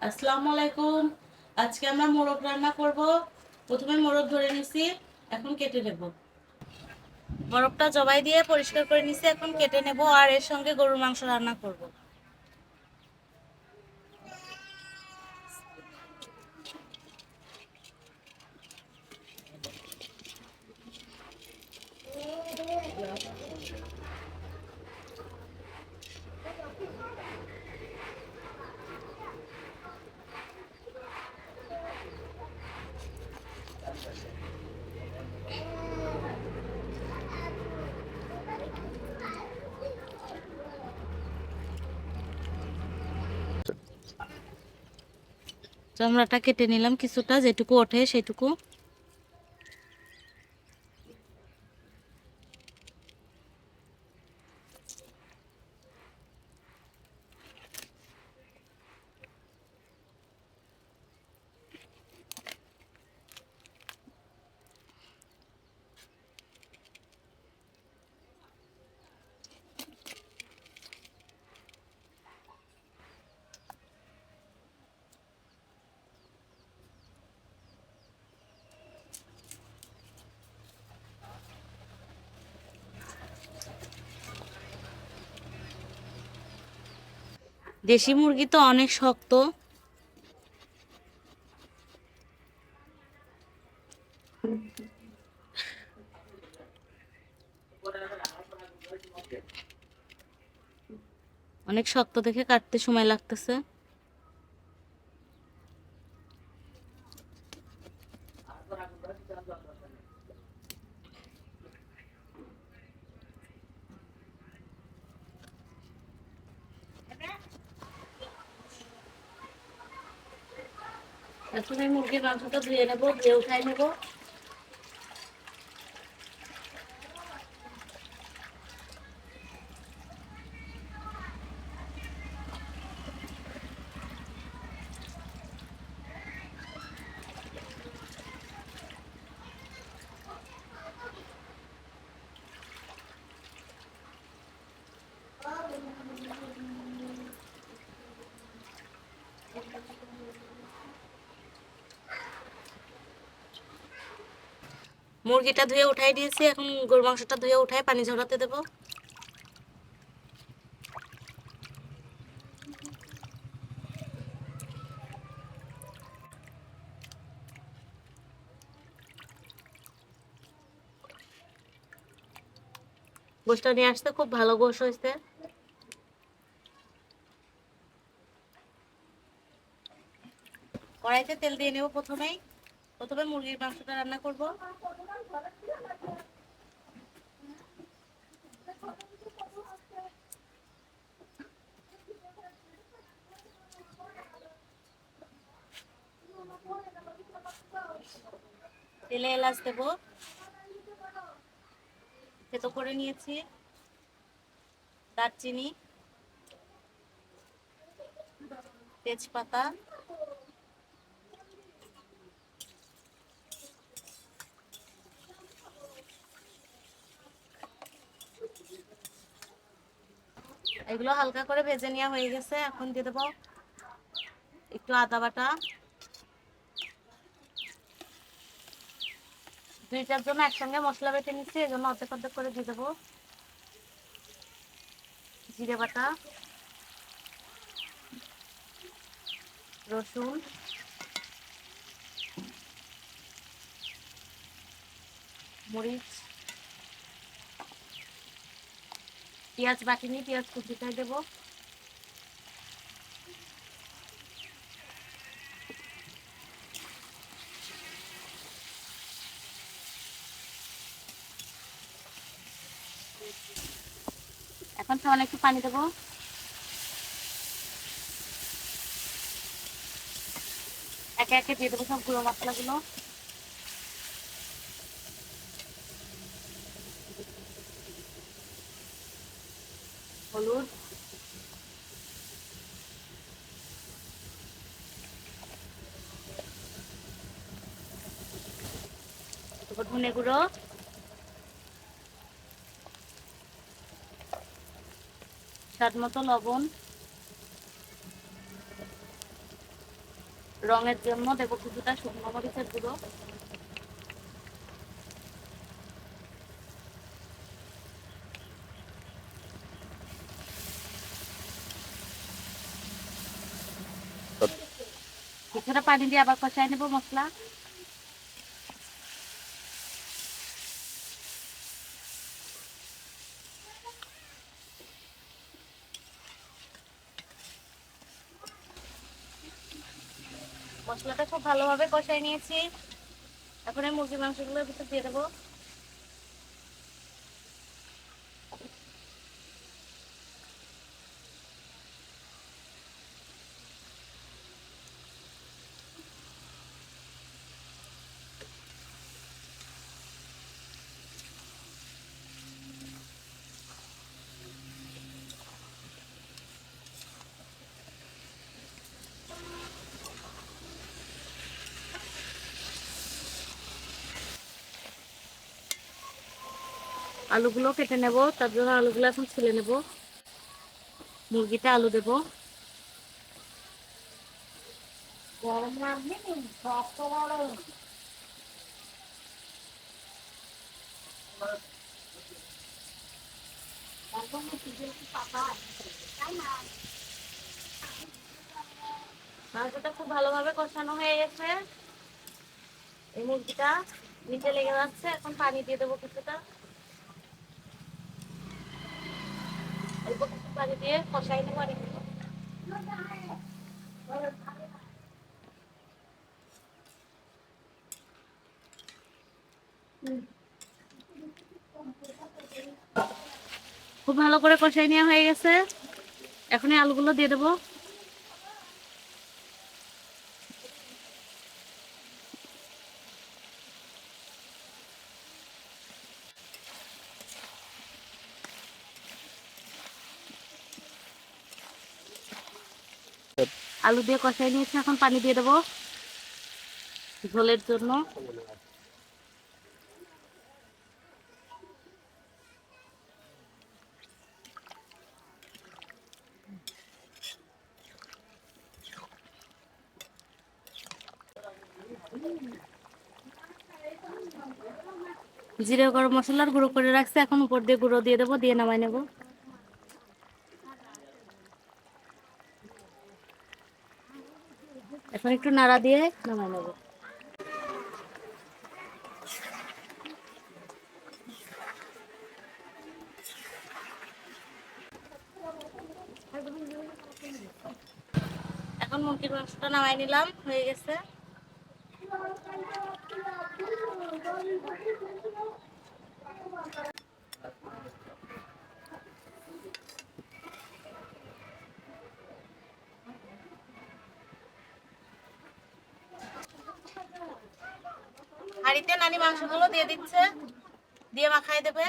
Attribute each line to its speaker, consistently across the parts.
Speaker 1: আসসালামু আলাইকুম। আজকে আমরা মোরগ রান্না করব। প্রথমে মোরগ ধরে নিছি, এখন কেটে নেব। মোরগটা জবাই দিয়ে পরিষ্কার করে নিছি, এখন কেটে নেব আর এর সঙ্গে গরুর মাংস রান্না করব। চামড়াটা কেটে নিলাম কিছুটা, যেটুকু ওঠে সেটুকু। দেশি মুরগি তো অনেক শক্ত। অনেক শক্ত দেখে কাটতে সময় লাগতেছে। এখন এই মুরগির মাংসটা ধুয়ে নেব, ধুয়ে উঠাই নেব। মুরগিটা ধুয়ে উঠাই দিয়েছি, এখন গরুর মাংসটা ধুয়ে উঠাই পানি ঝরাতে দেব। গোশটা নিয়ে আসতে খুব ভালো গোশ হয়েছে। কড়াইতে তেল দিয়ে নেব। প্রথমে মুরগির মাংসটা রান্না করব। তেলে এলাচ দেব, থেতো করে নিয়েছি। দারচিনি, তেজপাতা, এগুলো হালকা করে ভেজে নেওয়া হয়ে গেছে। এখন দিয়ে দেবো একটু আদা বাটা। 2-4 জন একসঙ্গে মশলা বেটে নিচ্ছি, এই জন্য অর্ধেক অর্ধেক করে দিয়ে দেবো। জিরে বাটা, রসুন, মরিচ, পেঁয়াজ বাটিনি, পেঁয়াজ কুচিটাই দেবো। এখন সামান্য একটু পানি দেবো। একে একে দিয়ে দেবো সবগুলো মশলাগুলো। হলুদ, তারপর ধনে গুঁড়ো, স্বাদ মতো লবণ, রঙের জন্য দেবো কিছুটা শুকনো মরিচের গুঁড়ো। কিছুটা পানি দিয়ে আবার কষাই নেবো মশলা। মশলাটা খুব ভালোভাবে কষাই নিয়েছি। এখন এই মুরগির মাংসগুলোর ভিতর দিয়ে দেবো। আলুগুলো কেটে নেব, তার জন্য আলুগুলো এখন ছুলে নেব। মুরগিতে আলু দেবো। মাংসটা খুব ভালোভাবে কষানো হয়ে গেছে। এই মুরগিটা নিচে লেগে যাচ্ছে, এখন পানি দিয়ে দেবো কিছুটা। অল্প কিছু পানি দিয়ে কষাই নেবো আর একটু। খুব ভালো করে কষাই নেওয়া হয়ে গেছে। এখন এই আলুগুলো দিয়ে দেবো। আলু দিয়ে কষাই নিয়েছি, এখন পানি দিয়ে দেবো ঝোলের জন্য। জিরে গরম মশলার গুঁড়ো করে রাখছি, এখন উপর দিয়ে গুঁড়ো দিয়ে দেবো, দিয়ে নামাই নেবো। এখন একটু নাড়া দিয়ে নামাই নেবো। এখন মুরগির মাংসটা নামাই নিলাম, হয়ে গেছে। হাঁড়িতে নানি মাংসগুলো দিয়ে দিচ্ছে, দিয়ে মাখাই দেবে।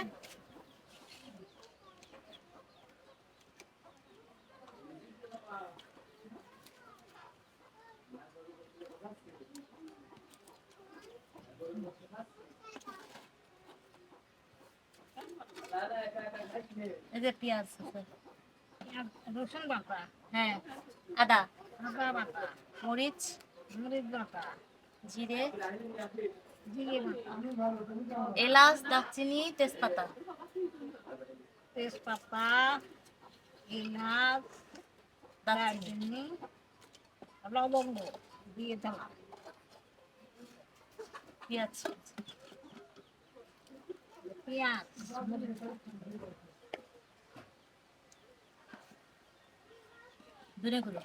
Speaker 1: এই যে পেঁয়াজ আছে, রসুন বাটা, হ্যাঁ আদা, আদা বাটা, মরিচ, মরিচ বাটা, জিরে, জিরে বাটা, এলাচ, দারচিনি, তেজপাতা, তেজপাতা, এলাচ, দারচিনি, লবঙ্গ দিয়ে দিলাম, পেঁয়াজ, পেঁয়াজ, ধনে গুঁড়ো,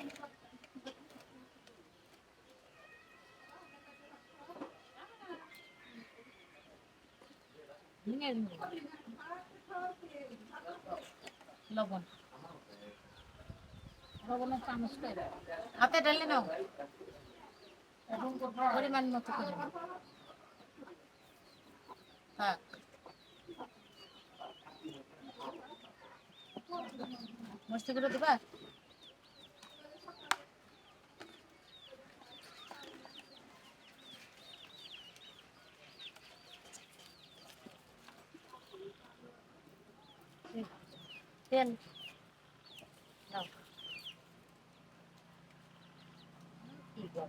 Speaker 1: লবণ, লবণের চামচ করে হাতে ঢেলে নাও, পরিমাণ মতো করে থাক। মরিচ গুঁড়ো দিবা। তেল দাও। নানির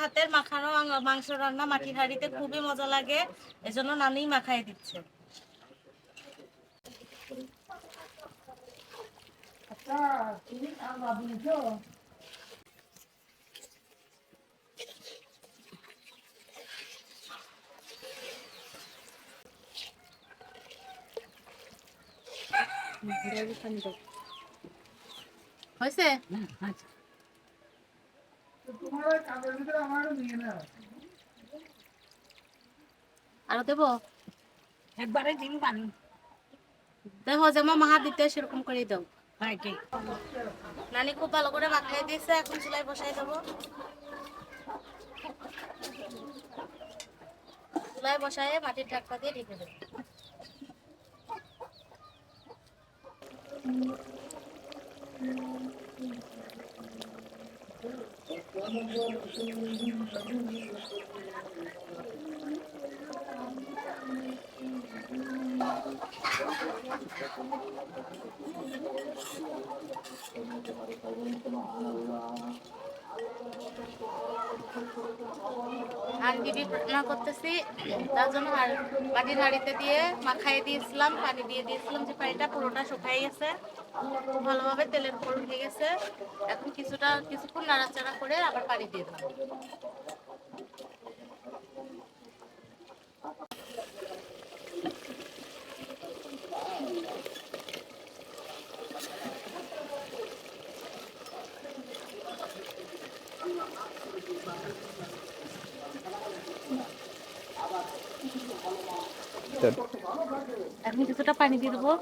Speaker 1: হাতের মাখানো মাংস রান্না মাটির হাঁড়িতে খুবই মজা লাগে, এজন্য নানি মাখাই দিচ্ছে। হয়েছে? আরো দেবো?
Speaker 2: একবারে দিন পানি।
Speaker 1: দেখো যেমন মাহা দিতে সেরকম করে দাও। নানি খুব ভালো করে মাখাই দিয়েছে, এখন চুলাই বসাই দেবো। চুলাই বসায় মাটির ঢাকনা দিয়ে ঢেকে দেবো। আর টিভি রান্না করতেছি, তার জন্য আর মাটির হাঁড়িতে দিয়ে মাখাই দিয়েছিলাম, পানি দিয়ে দিয়েছিলাম, যে পানিটা পুরোটা শুকাই গেছে, খুব ভালোভাবে তেলের উপর উঠে গেছে। এখন কিছুক্ষণ নাড়াচাড়া করে আবার পানি দিয়ে দেবো। এখন কিছুটা পানি দিয়ে দেবো।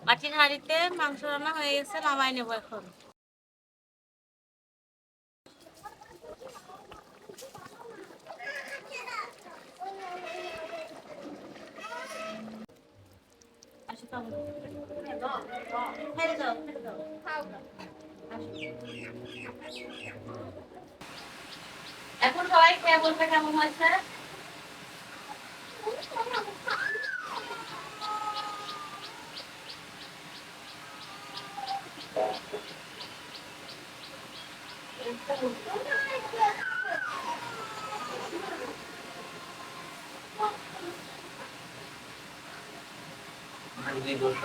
Speaker 1: মাটির হাঁড়িতে মাংস রান্না হয়ে গেছে, নামাই নেবো এখন। এখন সবাই খেয়ে বলবে কেমন হয়েছে।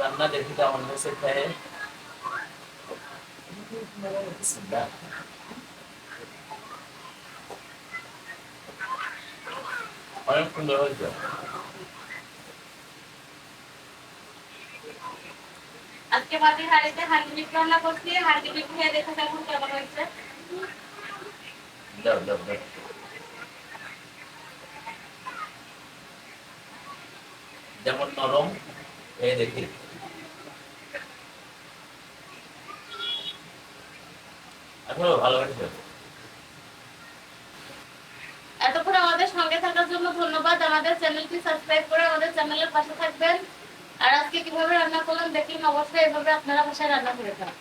Speaker 3: রান্না দেখি কেমন হয়েছে খেয়ে। অনেক সুন্দর হয়েছে।
Speaker 1: আজকে মাটির হাঁড়িতে হাঁড়ি বিট রান্না করছি, হাঁড়ি বিট খেয়ে দেখো কেমন কেমন হয়েছে।
Speaker 3: দাও দাও দাও। যেমন নরম খেয়ে দেখি। আসলে ভালো হয়েছে।
Speaker 1: এতক্ষণ আমাদের সঙ্গে থাকার জন্য ধন্যবাদ। আমাদের চ্যানেলটি সাবস্ক্রাইব করে আমাদের চ্যানেলের পাশে থাকবেন। আর আজকে কিভাবে রান্না করলাম দেখলেন, অবশ্যই এভাবে আপনারা বাসায় রান্না করে খান।